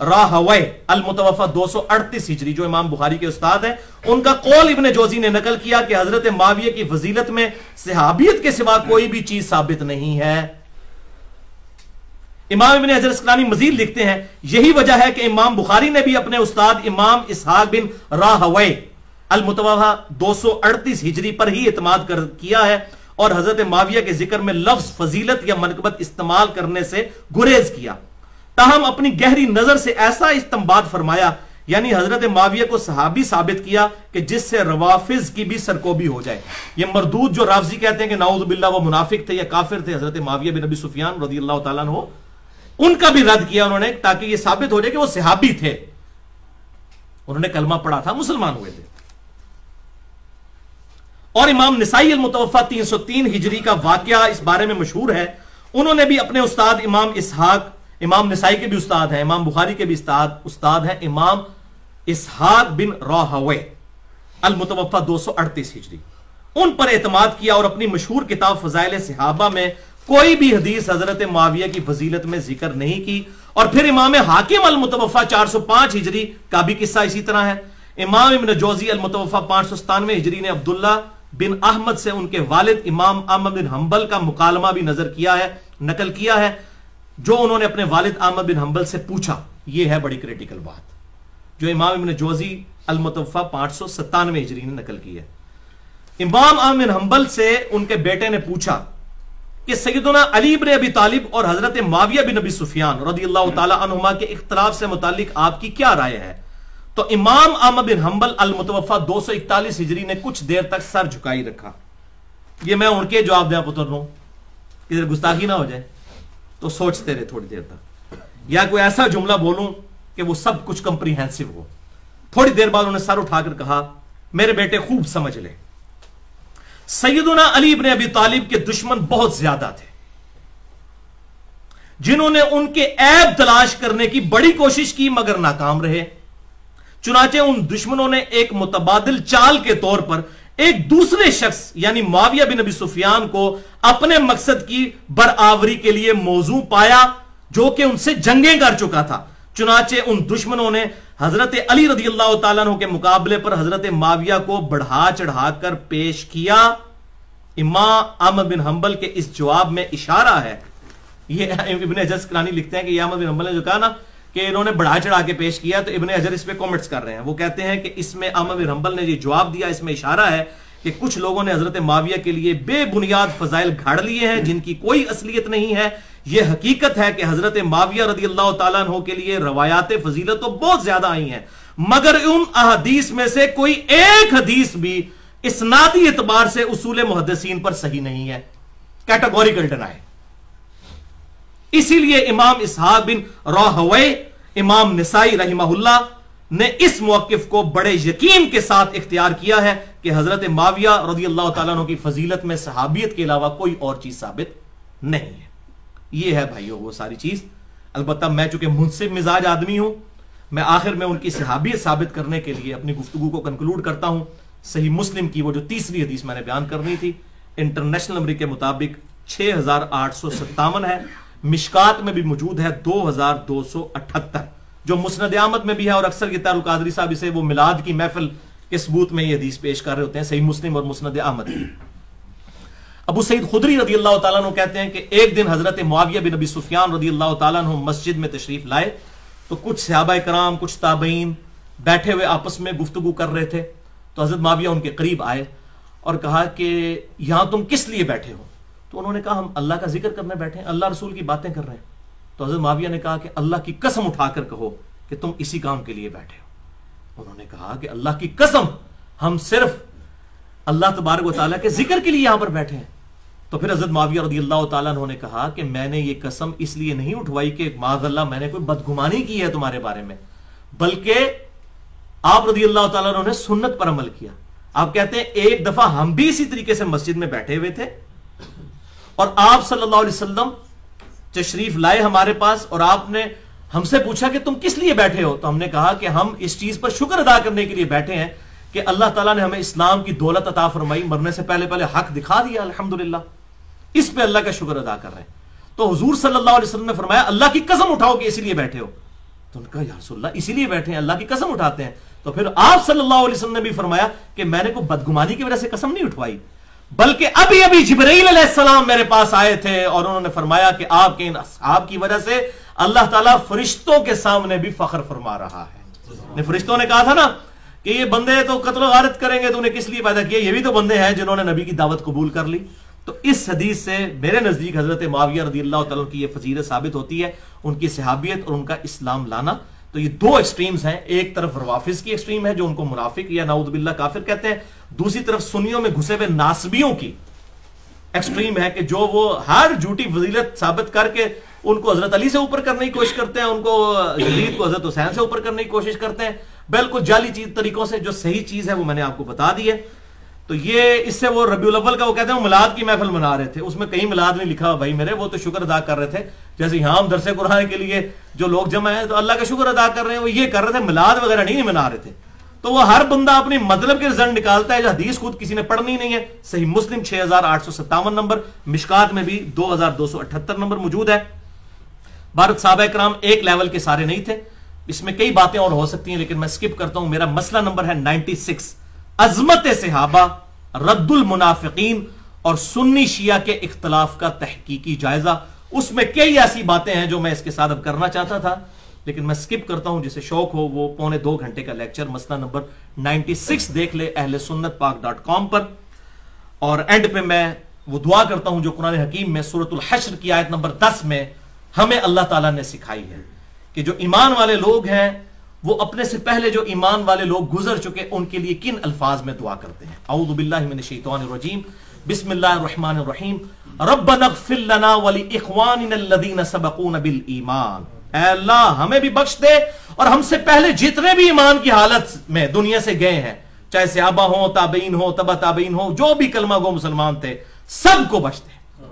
راہوے المتوفا 238 ہجری جو امام بخاری کے استاد ہیں، ان کا قول ابن جوزی نے نقل کیا کہ حضرت معاویہ کی فضیلت میں صحابیت کے سوا کوئی بھی چیز ثابت نہیں ہے۔ امام ابن حجر اسقلانی مزید لکھتے ہیں یہی وجہ ہے کہ امام بخاری نے بھی اپنے استاد امام اسحاق بن راہوے المتوفا 238 ہجری پر ہی اعتماد کیا ہے اور حضرت معاویہ کے ذکر میں لفظ فضیلت یا منقبت استعمال کرنے سے گریز کیا، تاہم اپنی گہری نظر سے ایسا استنباط فرمایا، یعنی حضرت معاویہ کو صحابی ثابت کیا کہ جس سے روافض کی بھی سرکوبی ہو جائے۔ یہ مردود جو رافضی کہتے ہیں کہ نعوذ باللہ وہ منافق تھے یا کافر تھے، حضرت معاویہ بن ابی سفیان رضی اللہ تعالیٰ عنہ، ان کا بھی رد کیا انہوں نے تاکہ یہ ثابت ہو جائے کہ وہ صحابی تھے، انہوں نے کلمہ پڑھا تھا، مسلمان ہوئے تھے۔ اور امام نسائی المتوفا 303 ہجری کا واقعہ اس بارے میں مشہور ہے، انہوں نے بھی اپنے استاد امام اسحاق، امام نسائی کے بھی استاد ہیں، امام بخاری کے بھی استاد ہیں، امام اسحاق بن راہوے المتوفا 238 ہجری، ان پر اعتماد کیا اور اپنی مشہور کتاب فضائل صحابہ میں کوئی بھی حدیث حضرت معاویہ کی فضیلت میں ذکر نہیں کی۔ اور پھر امام حاکم المتوفا 405 ہجری کا بھی قصہ اسی طرح ہے۔ امام ابن جوزی المتوفا 597 ہجری نے عبداللہ بن احمد سے ان کے والد امام احمد بن حنبل کا مکالمہ بھی نقل کیا ہے، جو انہوں نے اپنے والد احمد بن حنبل سے پوچھا۔ یہ ہے بڑی کریٹیکل بات جو امام ابن جوزی المتوفا 597 ہجری نے نقل کی ہے۔ امام احمد بن حنبل سے ان کے بیٹے نے پوچھا کہ سیدنا علی بن ابی طالب اور حضرت معاویہ بن ابی سفیان رضی اللہ تعالی عنہما کے اختلاف سے متعلق آپ کی کیا رائے ہے؟ تو امام احمد بن حنبل المتوفا 241 ہجری نے کچھ دیر تک سر جھکائی رکھا۔ یہ میں ان کے جواب دیا پتر رہوں ادھر گستاخی نہ ہو جائے تو سوچتے رہے تھوڑی دیر تک، یا کوئی ایسا جملہ بولوں کہ وہ سب کچھ کمپریہنسو ہو۔ تھوڑی دیر بعد انہوں نے سر اٹھا کر کہا میرے بیٹے خوب سمجھ لے، سیدنا علی بن ابی طالب کے دشمن بہت زیادہ تھے جنہوں نے ان کے عیب تلاش کرنے کی بڑی کوشش کی مگر ناکام رہے۔ چنانچہ ان دشمنوں نے ایک متبادل چال کے طور پر ایک دوسرے شخص یعنی معاویہ بن ابی سفیان کو اپنے مقصد کی برآوری کے لیے موزوں پایا جو کہ ان سے جنگیں کر چکا تھا۔ چنانچہ ان دشمنوں نے حضرت علی رضی اللہ تعالیٰ عنہ کے مقابلے پر حضرت معاویہ کو بڑھا چڑھا کر پیش کیا۔ امام احمد بن حنبل کے اس جواب میں اشارہ ہے، یہ ابن حجر اسقلانی لکھتے ہیں کہ یہ احمد بن حنبل نے جو کہا نا کہ انہوں نے بڑھا چڑھا کے پیش کیا، تو ابن حجر اس پہ کومنٹس کر رہے ہیں، وہ کہتے ہیں کہ اس میں احمد بن حنبل نے یہ جواب دیا، اس میں اشارہ ہے کہ کچھ لوگوں نے حضرت معاویہ کے لیے بے بنیاد فضائل گھاڑ لیے ہیں جن کی کوئی اصلیت نہیں ہے۔ یہ حقیقت ہے کہ حضرت معاویہ رضی اللہ تعالیٰ عنہ کے لیے روایات فضیلت تو بہت زیادہ آئی ہیں، مگر ان احادیث میں سے کوئی ایک حدیث بھی اسنادی اعتبار سے اصول محدثین پر صحیح نہیں ہے، کیٹاگوریکل ڈینائی۔ اسی لیے امام اسحاق بن راہوے، امام نسائی رحمہ اللہ نے اس موقف کو بڑے یقین کے ساتھ اختیار کیا ہے کہ حضرت معاویہ رضی اللہ تعالیٰ عنہ کی فضیلت میں صحابیت کے علاوہ کوئی اور چیز ثابت نہیں ہے۔ یہ ہے بھائیو وہ ساری چیز۔ البتہ میں چونکہ منصف مزاج آدمی ہوں، میں آخر میں ان کی صحابیت ثابت کرنے کے لیے اپنی گفتگو کو کنکلوڈ کرتا ہوں۔ صحیح مسلم کی وہ جو تیسری حدیث میں نے بیان کرنی تھی، انٹرنیشنل نمبر کے مطابق 6857 ہے، مشکات میں بھی موجود ہے 2278، جو مسند احمد میں بھی ہے، اور اکثر یہ القادری صاحب اسے وہ میلاد کی محفل کے ثبوت میں یہ حدیث پیش کر رہے ہوتے ہیں، صحیح مسلم اور مسند احمد کی۔ ابو سعید خدری رضی اللہ تعالیٰ عنہ کہتے ہیں کہ ایک دن حضرت معاویہ بن ابی سفیان رضی اللہ تعالیٰ عنہ مسجد میں تشریف لائے تو کچھ صحابہ کرام، کچھ تابعین بیٹھے ہوئے آپس میں گفتگو کر رہے تھے، تو حضرت معاویہ ان کے قریب آئے اور کہا کہ یہاں تم کس لیے بیٹھے ہو؟ تو انہوں نے کہا ہم اللہ کا ذکر کرنے بیٹھے ہیں، اللہ رسول کی باتیں کر رہے ہیں۔ تو حضرت معاویہ نے کہا کہ اللہ کی قسم اٹھا کر کہو کہ تم اسی کام کے لیے بیٹھے ہو۔ انہوں نے کہا کہ اللہ کی قسم ہم صرف اللہ تبارک و تعالیٰ کے ذکر کے لیے یہاں پر بیٹھے ہیں۔ تو پھر حضرت معاویہ رضی اللہ تعالیٰ عنہ نے کہا کہ میں نے یہ قسم اس لیے نہیں اٹھوائی کہ معاذ اللہ میں نے کوئی بدگمانی کی ہے تمہارے بارے میں، بلکہ آپ رضی اللہ تعالیٰ عنہ نے سنت پر عمل کیا۔ آپ کہتے ہیں ایک دفعہ ہم بھی اسی طریقے سے مسجد میں بیٹھے ہوئے تھے اور آپ صلی اللہ علیہ وسلم تشریف لائے ہمارے پاس اور آپ نے ہم سے پوچھا کہ تم کس لیے بیٹھے ہو؟ تو ہم نے کہا کہ ہم اس چیز پر شکر ادا کرنے کے لیے بیٹھے ہیں کہ اللہ تعالیٰ نے ہمیں اسلام کی دولت عطا فرمائی، مرنے سے پہلے پہلے حق دکھا دیا، الحمدللہ، اس پہ اللہ کا شکر ادا کر رہے ہیں۔ تو حضور صلی اللہ علیہ وسلم نے فرمایا اللہ کی قسم اٹھاؤ کہ اسی لیے بیٹھے ہو۔ تو ان کا یا رسول اللہ اسی لیے بیٹھے ہیں, اللہ کی قسم اٹھاتے ہیں. تو پھر آپ صلی اللہ علیہ وسلم نے بھی فرمایا کہ میں نے کوئی بدگمانی کی وجہ سے قسم نہیں اٹھوائی, بلکہ ابھی ابھی جبرائیل علیہ السلام میرے پاس آئے تھے اور انہوں نے فرمایا کہ آپ کے ان اصحاب کی وجہ سے اللہ تعالیٰ فرشتوں کے سامنے بھی فخر فرما رہا ہے. فرشتوں نے کہا تھا نا کہ یہ بندے تو قتل و غارت کریں گے, تو انہیں کس لیے پیدا کیا, یہ بھی تو بندے ہیں جنہوں نے نبی کی دعوت قبول کر لی. تو اس حدیث سے میرے نزدیک حضرت معاویہ رضی اللہ تعالیٰ کی یہ فضیلت ثابت ہوتی ہے, ان کی صحابیت اور ان کا اسلام لانا. تو یہ دو ایکسٹریمز ہیں, ایک طرف روافظ کی ایکسٹریم ہے جو ان کو منافق یا نعوذ باللہ کافر کہتے ہیں, دوسری طرف سنیوں میں گھسے ہوئے ناسبیوں کی ایکسٹریم ہے کہ جو وہ ہر جھوٹی فضیلت ثابت کر کے ان کو حضرت علی سے اوپر کرنے کی کوشش کرتے ہیں, ان کو یزید کو حضرت حسین سے اوپر کرنے کی کوشش کرتے ہیں, بالکل جعلی طریقوں سے. جو صحیح چیز ہے وہ میں نے آپ کو بتا دی ہے. تو یہ اس سے وہ ربیع الاول کا وہ کہتے ہیں وہ میلاد کی محفل منا رہے تھے, اس میں کہیں میلاد نہیں لکھا بھائی میرے, وہ تو شکر ادا کر رہے تھے جیسے یہاں ہم درس قرآن کے لیے جو لوگ جمع ہیں تو اللہ کا شکر ادا کر رہے ہیں, وہ یہ کر رہے تھے, میلاد وغیرہ نہیں منا رہے تھے. تو وہ ہر بندہ اپنی مطلب کے رزلٹ نکالتا ہے, جو حدیث خود کسی نے پڑھنی نہیں ہے. صحیح مسلم 6857 نمبر, مشکات میں بھی 2278 نمبر موجود ہے. بھارت صحابہ کرام ایک لیول کے سارے نہیں تھے, اس میں کئی باتیں اور ہو سکتی ہیں لیکن میں سکپ کرتا ہوں. میرا مسئلہ نمبر ہے 96, عظمت صحابہ, رد المنافقین اور سنی شیعہ کے اختلاف کا تحقیقی جائزہ. اس میں کئی ایسی باتیں ہیں جو میں اس کے ساتھ اب کرنا چاہتا تھا لیکن میں سکپ کرتا ہوں. جسے شوق ہو وہ 2.25 گھنٹے کا لیکچر مسئلہ نمبر 96 دیکھ لے اہل سنت پاک.com پر. اور اینڈ پہ میں وہ دعا کرتا ہوں جو قرآن حکیم میں سورۃ الحشر کی آیت نمبر 10 میں ہمیں اللہ تعالیٰ نے سکھائی ہے کہ جو ایمان والے لوگ ہیں وہ اپنے سے پہلے جو ایمان والے لوگ گزر چکے ان کے لیے کن الفاظ میں دعا کرتے ہیں. اعوذ باللہ من الشیطان الرجیم, بسم اللہ الرحمن الرحیم, ربنا اغفر لنا ولاخواننا الذین سبقونا بالایمان. اے اللہ ہمیں بھی بخش دے اور ہم سے پہلے جتنے بھی ایمان کی حالت میں دنیا سے گئے ہیں, چاہے صحابہ ہوں, تابعین ہوں, تبع تابعین ہوں, جو بھی کلمہ گو مسلمان تھے, سب کو بخش دے,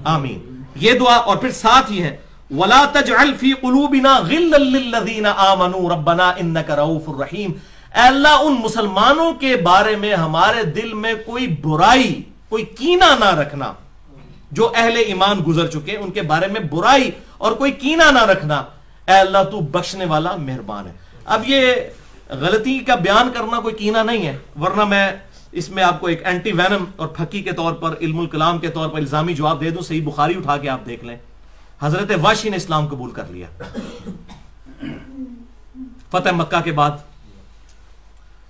آمین. یہ دعا. اور پھر ساتھ ہی ہے وَلَا تَجْعَلْ فِي قُلُوبِنَا غِلًّا لِّلَّذِينَ آمَنُوا رَبَّنَا إِنَّكَ رَءُوفٌ رَحِيمٌ. اے اللہ ان مسلمانوں کے بارے میں ہمارے دل میں کوئی برائی, کوئی کینہ نہ رکھنا. جو اہل ایمان گزر چکے ان کے بارے میں برائی اور کوئی کینہ نہ رکھنا. اے اللہ تو بخشنے والا مہربان ہے. اب یہ غلطی کا بیان کرنا کوئی کینہ نہیں ہے, ورنہ میں اس میں آپ کو ایک اینٹی وینم اور پھکی کے طور پر, علم الکلام کے طور پر الزامی جواب دے دوں. صحیح بخاری اٹھا کے آپ دیکھ لیں, حضرت واشی نے اسلام قبول کر لیا فتح مکہ کے بعد.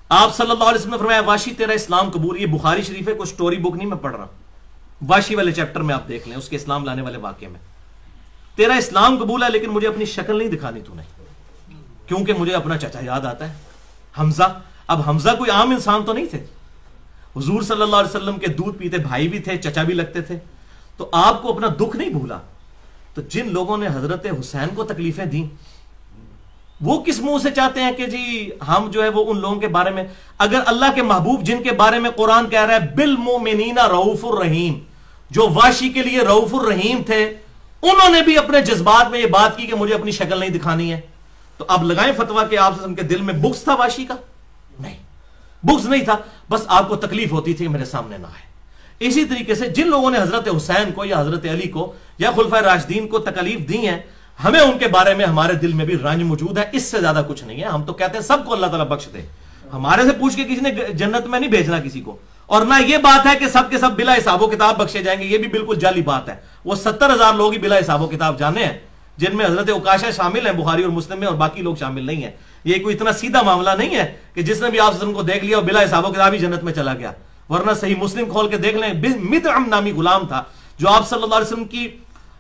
آپ صلی اللہ علیہ وسلم نے فرمایا واشی تیرا اسلام قبول. یہ بخاری شریف ہے, کوئی سٹوری بک نہیں میں پڑھ رہا, واشی والے چیپٹر میں آپ دیکھ لیں, اس کے اسلام لانے والے واقعے میں. تیرا اسلام قبول ہے لیکن مجھے اپنی شکل نہیں دکھانی تو نہیں, کیونکہ مجھے اپنا چچا یاد آتا ہے, حمزہ. اب حمزہ کوئی عام انسان تو نہیں تھے, حضور صلی اللہ علیہ وسلم کے دودھ پیتے بھائی بھی تھے, چچا بھی لگتے تھے. تو آپ کو اپنا دکھ نہیں بھولا. تو جن لوگوں نے حضرت حسین کو تکلیفیں دیں وہ کس منہ سے چاہتے ہیں کہ جی ہم جو ہے وہ ان لوگوں کے بارے میں, اگر اللہ کے محبوب جن کے بارے میں قرآن کہہ رہا ہے بالمؤمنین رؤوف الرحیم, جو واشی کے لیے رؤوف الرحیم تھے, انہوں نے بھی اپنے جذبات میں یہ بات کی کہ مجھے اپنی شکل نہیں دکھانی ہے. تو اب لگائیں فتویٰ کہ آپ کے دل میں بغض تھا واشی کا؟ نہیں, بغض نہیں تھا, بس آپ کو تکلیف ہوتی تھی کہ میرے سامنے نہ آئے. اسی طریقے سے جن لوگوں نے حضرت حسین کو یا حضرت علی کو یا خلفائے راشدین کو تکلیف دی ہیں, ہمیں ان کے بارے میں ہمارے دل میں بھی رنج موجود ہے. اس سے زیادہ کچھ نہیں ہے. ہم تو کہتے ہیں سب کو اللہ تعالیٰ بخش دے, ہمارے سے پوچھ کے کسی نے جنت میں نہیں بھیجنا کسی کو. اور نہ یہ بات ہے کہ سب کے سب بلا حساب و کتاب بخشے جائیں گے, یہ بھی بالکل جعلی بات ہے. وہ 70,000 لوگ ہی بلا حساب و کتاب جانے ہیں, جن میں حضرت عکاشہ شامل ہیں بخاری اور مسلم میں, اور باقی لوگ شامل نہیں ہیں. یہ کوئی اتنا سیدھا معاملہ نہیں ہے کہ جس نے بھی آپ کو دیکھ لیا اور بلا حساب و کتاب ہی جنت میں چلا گیا. ورنہ صحیح مسلم کھول کے دیکھ لیں, مدعم نامی غلام تھا جو آپ صلی اللہ علیہ وسلم کی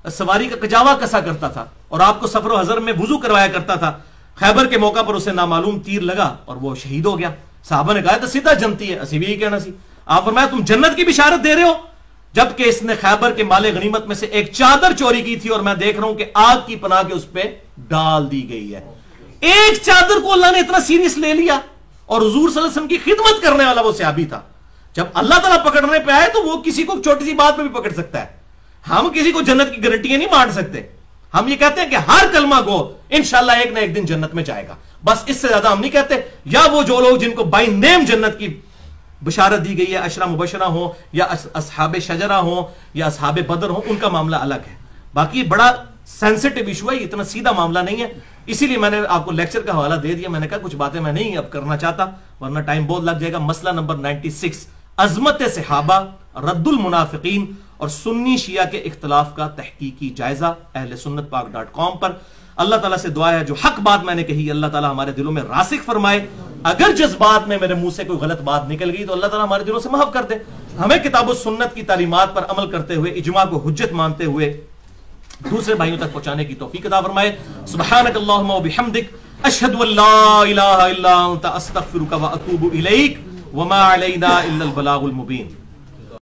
سواری کا کجاوا کسا کرتا تھا اور آپ کو سفر و حضر میں وضو کروایا کرتا تھا. خیبر کے موقع پر اسے نامعلوم تیر لگا اور وہ شہید ہو گیا. صحابہ نے کہا تو سیدھا جنتی ہے, اسی بھی یہی کہنا سی. آپ فرمایا تم جنت کی بشارت دے رہے ہو, جبکہ اس نے خیبر کے مال غنیمت میں سے ایک چادر چوری کی تھی اور میں دیکھ رہا ہوں کہ آگ کی پناہ کے اس پہ ڈال دی گئی ہے. ایک چادر کو اللہ نے اتنا سیریس لے لیا, اور حضور صلی اللہ علیہ وسلم کی خدمت کرنے والا وہ صحابی تھا. جب اللہ تعالیٰ پکڑنے پہ آئے تو وہ کسی کو چھوٹی سی بات پہ بھی پکڑ سکتا ہے. ہم کسی کو جنت کی گارنٹیاں نہیں مان سکتے. ہم یہ کہتے ہیں کہ ہر کلمہ گو انشاءاللہ ایک نہ ایک دن جنت میں جائے گا, بس اس سے زیادہ ہم نہیں کہتے. یا وہ جو لوگ جن کو بائی نیم جنت کی بشارت دی گئی ہے, عشرہ مبشرہ ہوں یا اصحاب شجرہ ہوں یا اصحاب بدر ہوں, ان کا معاملہ الگ ہے. باقی بڑا سینسٹیو ایشو ہے، اتنا سیدھا معاملہ نہیں ہے. اسی لیے میں نے آپ کو لیکچر کا حوالہ دے دیا. میں نے کہا کچھ باتیں میں نہیں اب کرنا چاہتا ورنہ ٹائم بہت لگ جائے گا. مسئلہ نمبر 96، عظمت صحابہ، رد المنافقین اور سنی شیعہ کے اختلاف کا تحقیقی جائزہ، اہل سنت پاک.com پر. اللہ تعالیٰ سے دعا ہے جو حق بات میں نے کہی اللہ تعالیٰ ہمارے دلوں میں راسخ فرمائے. اگر جذبات میں میرے منہ سے کوئی غلط بات نکل گئی تو اللہ تعالیٰ ہمارے دلوں سے محو کر دے. ہمیں کتاب و سنت کی تعلیمات پر عمل کرتے ہوئے، اجماع کو حجت مانتے ہوئے دوسرے بھائیوں تک پہنچانے کی توفیق عطا فرمائے. سبحانک اللہم و بحمدک، اشہد ان لا الہ الا انت، استغفرک و اتوب الیک، وما علینا الا البلاغ المبین.